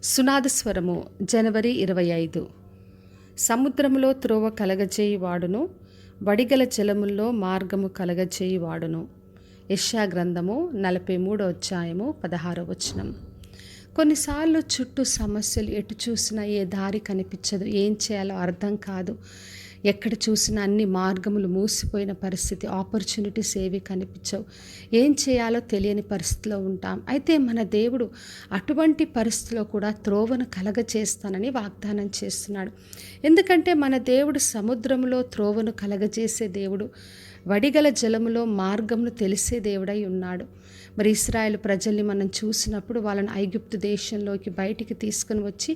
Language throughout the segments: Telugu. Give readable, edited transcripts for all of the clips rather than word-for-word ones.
సునాదస్వరము జనవరి 25. సముద్రములో త్రోవ కలగజేయువాడును, వడిగల జలముల్లో మార్గము కలగజేయువాడును. యెషయా గ్రంథము 43:16. కొన్నిసార్లు చుట్టూ సమస్యలు, ఎటు చూసినా ఏ దారి కనిపించదు, ఏం చేయాలో అర్థం కాదు. ఎక్కడ చూసినా అన్ని మార్గములు మూసిపోయిన పరిస్థితి, ఆపర్చునిటీస్ ఏవి కనిపించవు, ఏం చేయాలో తెలియని పరిస్థితిలో ఉంటాం. అయితే మన దేవుడు అటువంటి పరిస్థితిలో కూడా త్రోవను కలగజేస్తానని వాగ్దానం చేస్తున్నాడు. ఎందుకంటే మన దేవుడు సముద్రంలో త్రోవను కలగజేసే దేవుడు, వడిగల జలములో మార్గమును తెలిసే దేవుడై ఉన్నాడు. మరి ఇశ్రాయేలు ప్రజల్ని మనం చూసినప్పుడు వాళ్ళని ఐగుప్తు దేశంలోకి బయటికి తీసుకుని వచ్చి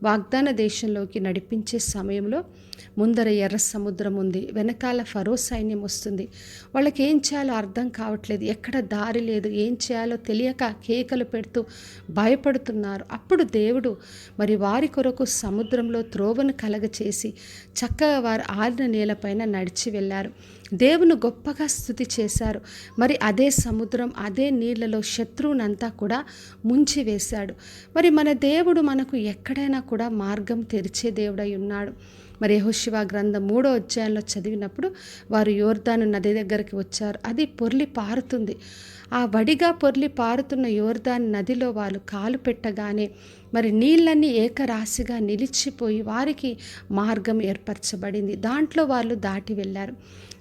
వాగ్దాన దేశంలోకి నడిపించే సమయంలో ముందర ఎర్ర సముద్రం ఉంది, వెనకాల ఫరో సైన్యం వస్తుంది. వాళ్ళకి ఏం చేయాలో అర్థం కావట్లేదు, ఎక్కడ దారి లేదు, ఏం చేయాలో తెలియక కేకలు పెడుతూ భయపడుతున్నారు. అప్పుడు దేవుడు మరి వారి కొరకు సముద్రంలో త్రోవను కలగచేసి చక్కగా వారు ఆరిన నేలపైన నడిచి వెళ్ళారు. దేవుని గొప్పగా స్తుతి చేశారు. మరి అదే సముద్రం, అదే నీళ్లలో శత్రువునంతా కూడా ముంచి వేశాడు. మరి మన దేవుడు మనకు ఎక్కడైనా కూడా మార్గం తెరిచే దేవుడై ఉన్నాడు. మరి యెహోషువ గ్రంథం 3వ అధ్యాయంలో చదివినప్పుడు వారు యోర్దాను నది దగ్గరికి వచ్చారు. అది పొర్లి పారుతుంది. ఆ వడిగా పొర్లి పారుతున్న యోర్దాను నదిలో వాళ్ళు కాలు పెట్టగానే మరి నీళ్ళన్నీ ఏకరాశిగా నిలిచిపోయి వారికి మార్గం ఏర్పరచబడింది. దాంట్లో వాళ్ళు దాటి వెళ్ళారు.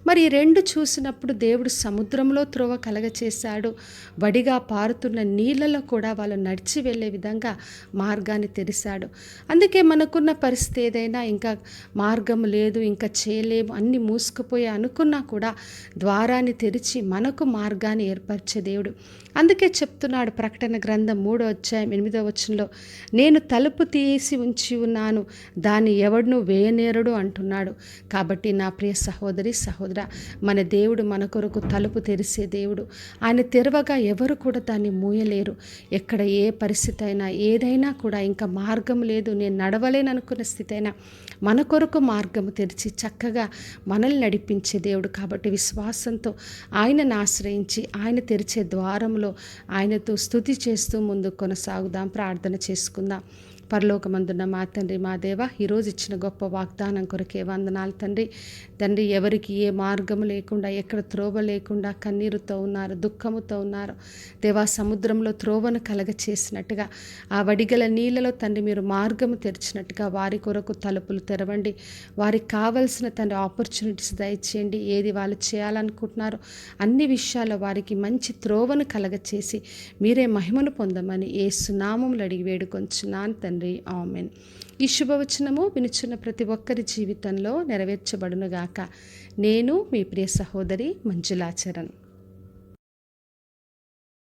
మరి ఈ రెండు చూసినప్పుడు దేవుడు సముద్రంలో త్రోవ కలగచేశాడు, వడిగా పారుతున్న నీళ్ళలో కూడా వాళ్ళు నడిచి వెళ్ళే విధంగా మార్గాన్ని తెరిశాడు. అందుకే మనకున్న పరిస్థితి ఏదైనా ఇంకా మార్గం లేదు, ఇంకా చేయలేము, అన్ని మూసుకుపోయి అనుకున్నా కూడా ద్వారాన్ని తెరిచి మనకు మార్గాన్ని ఏర్పరిచే దేవుడు. అందుకే చెప్తున్నాడు ప్రకటన గ్రంథం 3వ అధ్యాయం 8వ వచనంలో, నేను తలుపు తీసి ఉంచి ఉన్నాను, దాన్ని ఎవడును వేయనేరడు అంటున్నాడు. కాబట్టి నా ప్రియ సహోదరి సహోదర, మన దేవుడు మన కొరకు తలుపు తెరిసే దేవుడు. ఆయన తెరవగా ఎవరు కూడా దాన్ని మూయలేరు. ఎక్కడ ఏ పరిస్థితి అయినా ఏదైనా కూడా ఇంకా మార్గం లేదు, నేను నడవలేననుకున్న స్థితి అయినా మన కొరకు మార్గము తెరిచి చక్కగా మనల్ని నడిపించే దేవుడు. కాబట్టి విశ్వాసంతో ఆయనను ఆశ్రయించి ఆయన తెరిచే ద్వారంలో ఆయనతో స్తుతి చేస్తూ ముందు కొనసాగుదాం, ప్రార్థన చేసుకుందాం. పరలోకమందున్న మా తండ్రి, మా దేవ, ఈరోజు ఇచ్చిన గొప్ప వాగ్దానం కొరకే వందనాలు తండ్రి. తండ్రి, ఎవరికి ఏ మార్గం లేకుండా, ఎక్కడ త్రోవ లేకుండా కన్నీరుతో ఉన్నారు, దుఃఖముతో ఉన్నారు. దేవా, సముద్రంలో త్రోవను కలగచేసినట్టుగా ఆ వడిగల నీళ్ళలో తండ్రి మీరు మార్గము తెరిచినట్టుగా వారి కొరకు తలుపులు తెరవండి. వారికి కావలసిన తండ్రి ఆపర్చునిటీస్ దయచేయండి. ఏది వాళ్ళు చేయాలనుకుంటున్నారో అన్ని విషయాల్లో వారికి మంచి త్రోవను కలగచేసి మీరే మహిమను పొందమని యేసు నామములో అడిగి వేడుకొంచున్నాను తండ్రి. ఆమెన్. ఈ శుభవచనము వినుచున్న ప్రతి ఒక్కరి జీవితంలో నెరవేర్చబడునుగాక. నేను మీ ప్రియ సహోదరి మంజులాచరణ్.